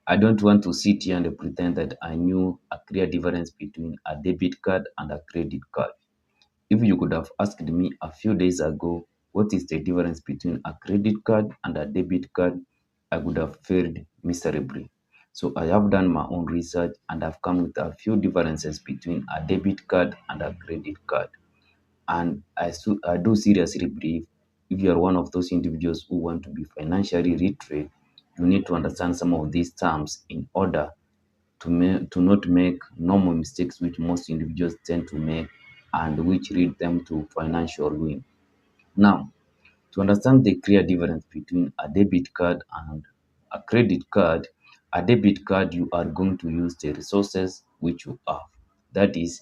I don't want to sit here and pretend that I knew a clear difference between a debit card and a credit card. If you could have asked me a few days ago what is the difference between a credit card and a debit card, I would have failed miserably. So I have done my own research and I've come with a few differences between a debit card and a credit card. And I do seriously believe if you are one of those individuals who want to be financially literate, you need to understand some of these terms in order to not make normal mistakes which most individuals tend to make and which lead them to financial ruin. Now, to understand the clear difference between a debit card and a credit card, a debit card you are going to use the resources which you have. That is,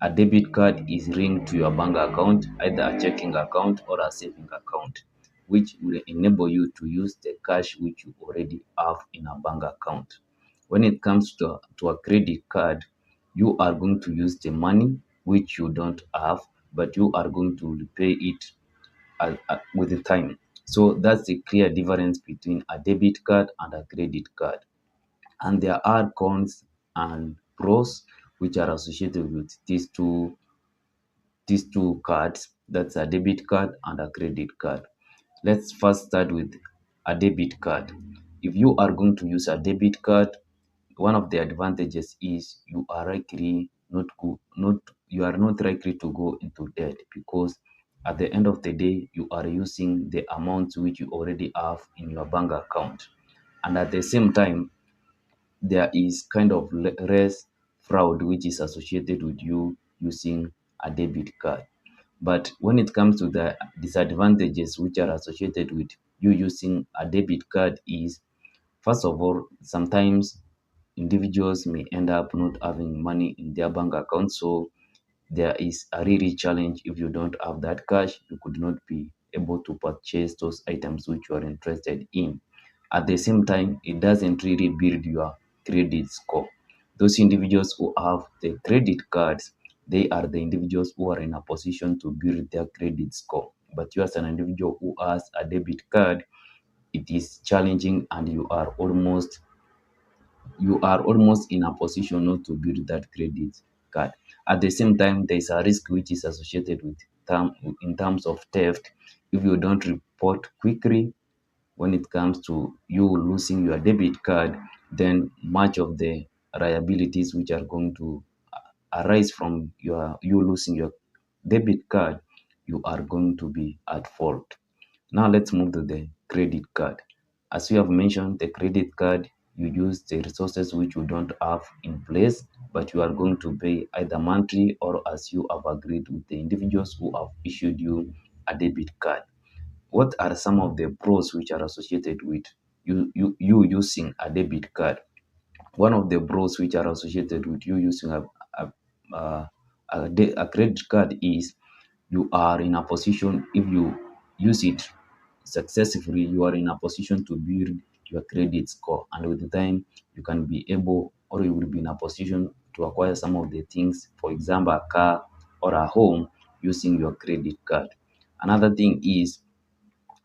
a debit card is linked to your bank account, either a checking account or a saving account, which will enable you to use the cash which you already have in a bank account. When it comes to a credit card, you are going to use the money which you don't have, but you are going to repay it with the time. So that's the clear difference between a debit card and a credit card. And there are cons and pros which are associated with these two cards. That's a debit card and a credit card. Let's first start with a debit card. If you are going to use a debit card, one of the advantages is you are not likely to go into debt because at the end of the day you are using the amount which you already have in your bank account, and at the same time there is kind of less fraud which is associated with you using a debit card. But when it comes to the disadvantages which are associated with you using a debit card is, first of all, sometimes individuals may end up not having money in their bank account. So there is a really challenge if you don't have that cash, you could not be able to purchase those items which you are interested in. At the same time, it doesn't really build your credit score. Those individuals who have the credit cards, they are the individuals who are in a position to build their credit score. But you as an individual who has a debit card, it is challenging and you are almost in a position not to build that credit card. At the same time, there is a risk which is associated with in terms of theft. If you don't report quickly when it comes to you losing your debit card, then much of the liabilities which are going to arise from you losing your debit card, you are going to be at fault. Now let's move to the credit card. As we have mentioned, the credit card, you use the resources which you don't have in place, but you are going to pay either monthly or as you have agreed with the individuals who have issued you a debit card. What are some of the pros which are associated with you using a debit card? One of the pros which are associated with you using a, a, a credit card is you are in a position, if you use it successfully, you are in a position to build your credit score, and with the time you can be able, or you will be in a position to acquire some of the things, for example a car or a home, using your credit card. Another thing is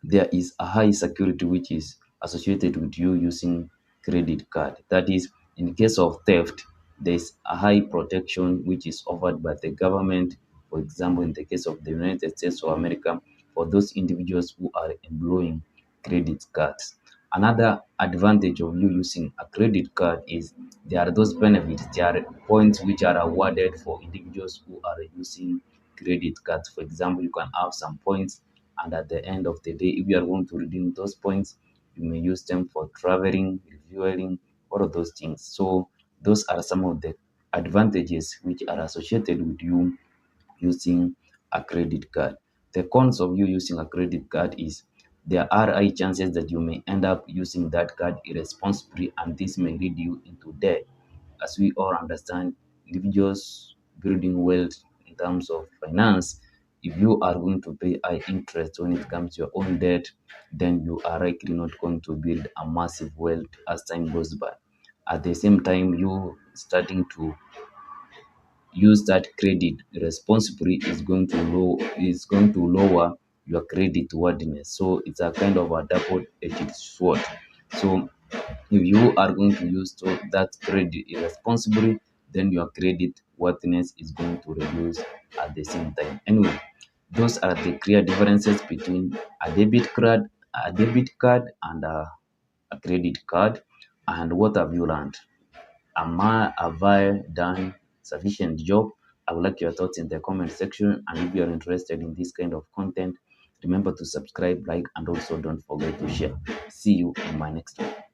there is a high security which is associated with you using credit card. That is, in case of theft, there is a high protection which is offered by the government. For example, in the case of the United States of America, for those individuals who are employing credit cards. Another advantage of you using a credit card is there are those benefits, there are points which are awarded for individuals who are using credit cards. For example, you can have some points, and at the end of the day, if you are going to redeem those points, you may use them for traveling, refueling, all of those things. So those are some of the advantages which are associated with you using a credit card. The cons of you using a credit card is there are high chances that you may end up using that card irresponsibly, and this may lead you into debt. As we all understand, individuals building wealth in terms of finance, if you are going to pay high interest when it comes to your own debt, then you are likely not going to build a massive wealth as time goes by. At the same time, you starting to use that credit responsibly is going to lower your credit worthiness. So it's a kind of a double-edged sword. So If you are going to use that credit irresponsibly, then your credit worthiness is going to reduce at the same time. Anyway, those are the clear differences between a debit card and a credit card. And what have you learned? Have I done sufficient job? I would like your thoughts in the comment section. And if you are interested in this kind of content, remember to subscribe, like, and also don't forget to share. See you in my next one.